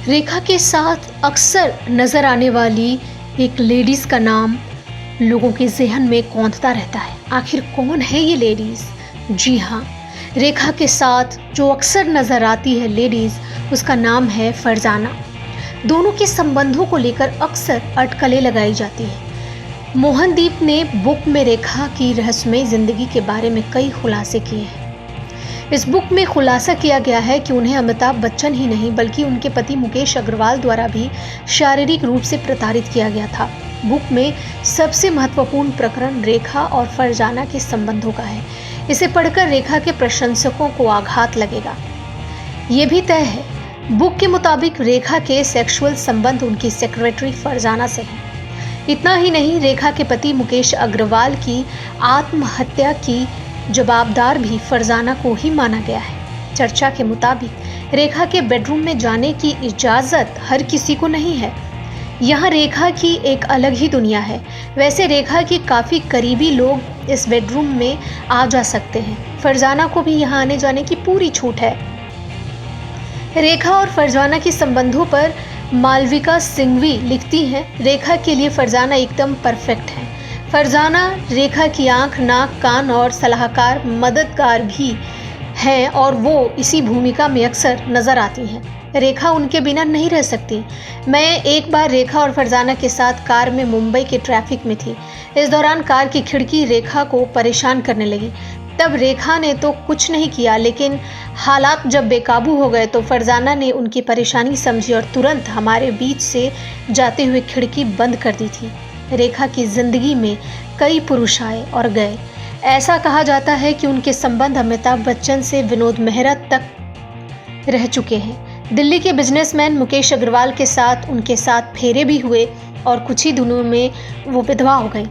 रेखा के साथ अक्सर नजर आने वाली एक लेडीज का नाम लोगों के ज़हन में कौंधता रहता है। आखिर कौन है ये लेडीज? जी हाँ, रेखा के साथ जो अक्सर नजर आती है लेडीज, उसका नाम है फरजाना। दोनों के संबंधों को लेकर अक्सर अटकलें लगाई जाती है। मोहनदीप ने बुक में रेखा की रहस्यमयी जिंदगी के बारे में कई खुलासे किए हैं। इस बुक में खुलासा किया गया है कि उन्हें अमिताभ बच्चन ही नहीं बल्कि उनके पति मुकेश अग्रवाल द्वारा भी शारीरिक रूप से प्रताड़ित किया गया था। बुक में सबसे महत्वपूर्ण प्रकरण रेखा और फरजाना के संबंधों का है। इसे पढ़कर रेखा के प्रशंसकों को आघात लगेगा। ये भी तय है, बुक के मुताबिक रेखा के सेक्सुअल संबंध उनकी सेक्रेटरी फरजाना से हैं। इतना ही नहीं, रेखा के पति मुकेश अग्रवाल की आत्महत्या की जवाबदार भी फरजाना को ही माना गया है। चर्चा के मुताबिक रेखा के बेडरूम में जाने की इजाज़त हर किसी को नहीं है। यहाँ रेखा की एक अलग ही दुनिया है। वैसे रेखा की काफ़ी करीबी लोग इस बेडरूम में आ जा सकते हैं। फरजाना को भी यहाँ आने जाने की पूरी छूट है। रेखा और फरजाना के संबंधों पर मालविका सिंघवी लिखती हैं, रेखा के लिए फरजाना एकदम परफेक्ट है। फरजाना रेखा की आंख, नाक, कान और सलाहकार, मददगार भी हैं और वो इसी भूमिका में अक्सर नज़र आती हैं। रेखा उनके बिना नहीं रह सकती। मैं एक बार रेखा और फरजाना के साथ कार में मुंबई के ट्रैफिक में थी। इस दौरान कार की खिड़की रेखा को परेशान करने लगी। तब रेखा ने तो कुछ नहीं किया, लेकिन हालात जब बेकाबू हो गए तो फरजाना ने उनकी परेशानी समझी और तुरंत हमारे बीच से जाते हुए खिड़की बंद कर दी थी। रेखा की जिंदगी में कई पुरुष आए और गए। ऐसा कहा जाता है कि उनके संबंध अमिताभ बच्चन से विनोद मेहरा तक रह चुके हैं। दिल्ली के बिजनेसमैन मुकेश अग्रवाल के साथ उनके साथ फेरे भी हुए और कुछ ही दिनों में वो विधवा हो गई।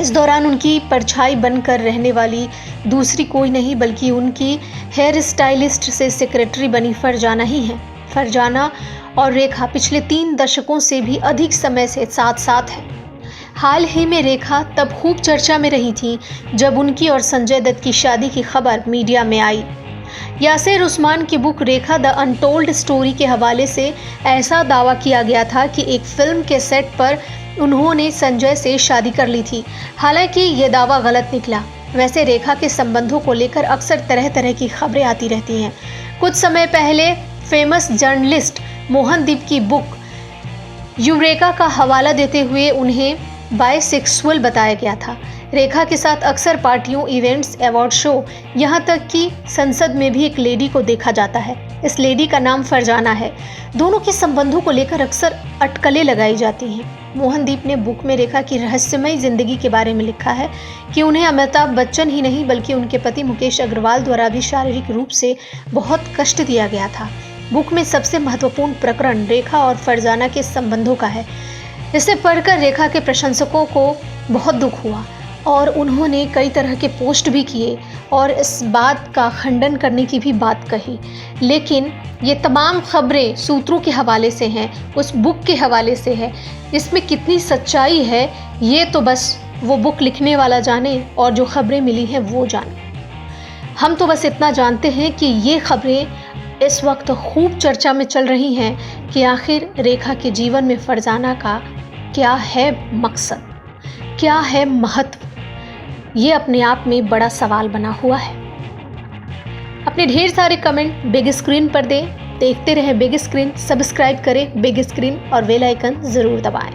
इस दौरान उनकी परछाई बनकर रहने वाली दूसरी कोई नहीं बल्कि उनकी हेयर स्टाइलिस्ट से सेक्रेटरी बनी फरजाना ही है। फरजाना और रेखा पिछले 3 दशकों से भी अधिक समय से साथ साथ हैं। हाल ही में रेखा तब खूब चर्चा में रही थी जब उनकी और संजय दत्त की शादी की खबर मीडिया में आई। यासिर उस्मान की book Rekha the untold story के हवाले से ऐसा दावा किया गया था कि एक फिल्म के सेट पर उन्होंने संजय से शादी कर ली थी। हालांकि ये दावा गलत निकला। वैसे रेखा के संबंधों को लेकर अक्सर तरह तरह की खबरें आती रहती हैं। कुछ समय पहले फेमस जर्नलिस्ट मोहनदीप की बुक यूरेका का हवाला देते हुए उन्हें बायसेक्सुअल बताया गया था। रेखा के साथ अक्सर पार्टियों, इवेंट्स, अवार्ड शो, यहाँ तक कि संसद में भी एक लेडी को देखा जाता है। इस लेडी का नाम फरजाना है। दोनों के संबंधों को लेकर अक्सर अटकलें लगाई जाती हैं। मोहनदीप ने बुक में रेखा की रहस्यमयी जिंदगी के बारे में लिखा है कि उन्हें अमिताभ बच्चन ही नहीं बल्कि उनके पति मुकेश अग्रवाल द्वारा भी शारीरिक रूप से बहुत कष्ट दिया गया था। बुक में सबसे महत्वपूर्ण प्रकरण रेखा और फरजाना के संबंधों का है। इसे पढ़कर रेखा के प्रशंसकों को बहुत दुख हुआ और उन्होंने कई तरह के पोस्ट भी किए और इस बात का खंडन करने की भी बात कही। लेकिन ये तमाम खबरें सूत्रों के हवाले से हैं, उस बुक के हवाले से है। इसमें कितनी सच्चाई है ये तो बस वो बुक लिखने वाला जाने और जो खबरें मिली हैं वो जाने। हम तो बस इतना जानते हैं कि ये खबरें इस वक्त खूब चर्चा में चल रही हैं कि आखिर रेखा के जीवन में फरजाना का क्या है मकसद, क्या है महत्व। ये अपने आप में बड़ा सवाल बना हुआ है। अपने ढेर सारे कमेंट बिग स्क्रीन पर दें। देखते रहें बिग स्क्रीन, सब्सक्राइब करें बिग स्क्रीन और बेल आइकन ज़रूर दबाएं।